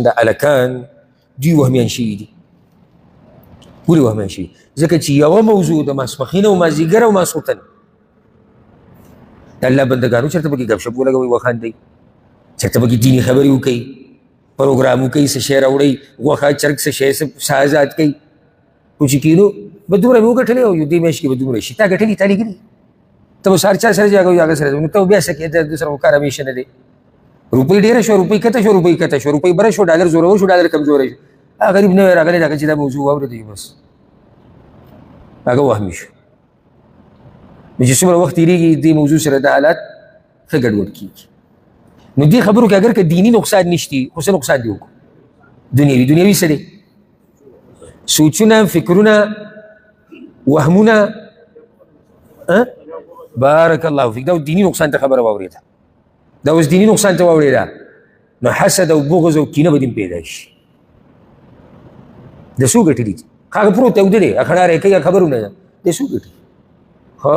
دا الکان دوی وهمیان شوي دي ولې وهمیان شوي ځکه چې یوه موضوع د ماسپښین او مازدیګر او ماسخوتن د الله بندګانو چېرته پکې ګپ شپ ولګوئ وخاندئ چېرته پکې دیني خبرې وکوئ پروګرام وکوئ څه شی راوړئ غوښه چرګ څه شی څه آزاد کوئ خو چې کینو به دومره مې وګټلې او دې میاشت کې به دومره شي تا ګټلي تا لګلي ته به سهار چا سره ځې هغه سره نو ته بیا څه کې د سره خو کار همیشه نه دی روپۍ ډېره شوه روپۍ کته شوه روپۍ کته شوه روپۍ بره شوه ډالر زورور شو ډالر کمزوری شو غریب نه وی راغلی هغه چې دا موضوع واورېدی بس هغه وهمي شو نو چې څومره وخت تېرېږي دې موضوع سره دا حالات ښه ګډوډ کېږي نو دې خبرو کې اگر که دیني نقصان نشتی خو څه نقصان دې وکړو دنیوي څه دی سوچونه فکرونه وهمونه بارک الله فیک دا اوس دیني نقصان ته خبره واورېده دا اوس دیني نقصان ته واورېده نو حسد او بغض او کینه به دې پیدا شي د څو ګټلي دي هغه پروت دی اوده دی اخړاره کوي خبرونه ده د څو ګټي ها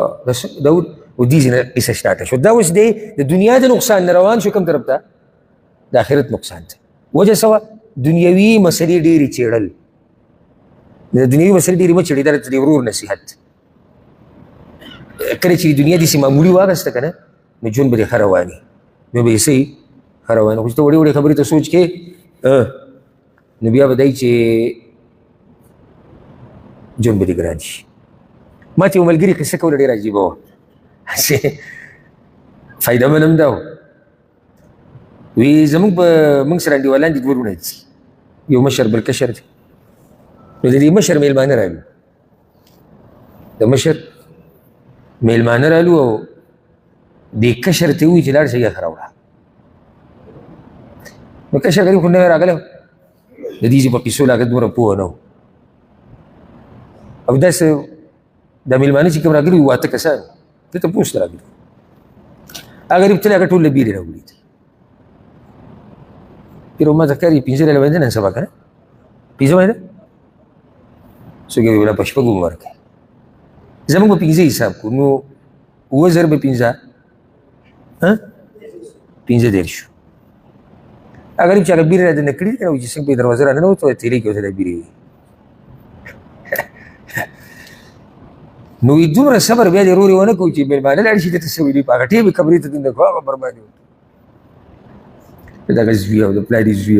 دا و دې ځینې قصه سټارټه شو دا اوس دی د دنیا د نقصان نه روان شو کوم طرف ته د آخرت نقصان ته وجه څه وه دنیوي مسلې ډېرې څېړل د دنیوي مسلې ډېرې مه څېړي دا د ورور نصیحت کله چې دنیا داسې معمولي واخیسته که نه نو ژوند به دې ښه رواني نو به یې څه ښه رواني خو چې ته وړې وړې خبرې ته سوچ کې نو بیا به دی چې ژوند به دې ګران شي ما ته یو ملګري قصه کوله ډېره عجیبه وه فایده من هم دا و وی زموږ په موږ سره انډیوالان دي دوه وروڼه دي یو مشر بل کشر دی نو د دې مشر میلمانه رالو د مشر میلمانه رالو او دې کشر ته ووایي چې لاړ شه یخ راوړه نو کشر غریب خو نوی راغلی د دې چې په پیسو لا هغه دومره پوه نه و او داسې دا میلمانه چې کوم راغلي وو اته کسان ده تپوس ته راغلي هغه غریب تللی هغه ټول له بیرې راوړي دي پیر ما ته ښکاري پنځه ډالۍ باندې نن سبا که نه پنځه باندې څوک یې ویله په شپږو به ورکوي زموږ به پنځه حساب کړو نو اووه زره به پنځه پنځه دېرش شو هغه غریب چې هغه بیرې را دننه کړي دي نو چې څنګه به یې دروازه را ننوت او تیلې کې ورته دا بیرې وي نو دومره صبر بیا دې رورې ونه کوو چې میلمانه لاړ شي دې ته څه ویلي په هغه ټیم یې کمرې ته دننه کړو هغه بربادي وکړو د هغه زوی او د پلار یې زوی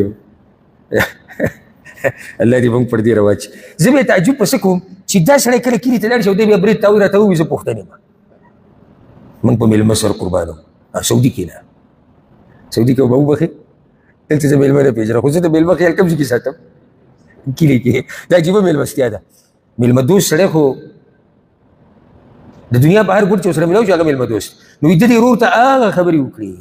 الله دې موږ پر دې رواچي زه به یې تعجب پسې کوم چې دا سړی کله کلي ته لاړ شي او دی بیا برید تاوي راته ووایي زه پوښتنې یم موږ په میلمه سره قربان وو سعودي کې نه سعودي کې به وبخې دلته زه میلمه نه پېژنم خو زه د میلمه خیال کوم ځای کې ساتم کلي کې دا عجیبه میلمستیا ده میلمه دوست سړی خو د دنیا په هر ګوټ چې ورسره میلاو شي هغه میلمه دوست نو د دې ورور ته هغه خبرې وکړي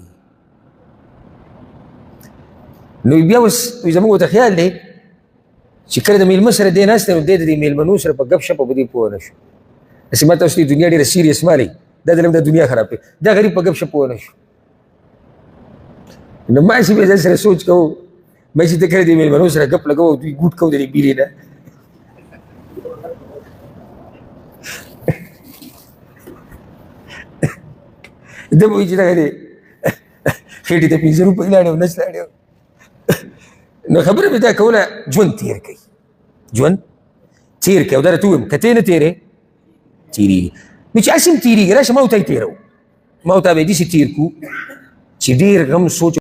نو بیا اوس زموږ ورته خیال دی چې کله د میلمه سره دی ناست دی نو دی د دې میلمنو سره په ګپ شپ په دې پوه نه شو داسې ما ته اوس دنیا ډېره سیریس مالی دا د دنیا خراب کوي دا غریب په ګپ شپ پوه نه شو نو ما چې بیا ځان سره سوچ کوو ما چې ته کله د میلمنو سره ګپ لګوو دوی ګوټ کوو د دې بیرې نه ده به وایي چې دغه دی خېټې ته پنځه روپۍ لاړې او نس لاړې نو خبره مې دا کوله ژوند تېر کوي ژوند تېر کوي او دا راته ووایم که ته نه تېرې تېرېږي نو چې هسې هم تېرېږي راشه ما ورته یې تېروو ما ورته به یې داسې تېر کړو چې ډېر غم سوچ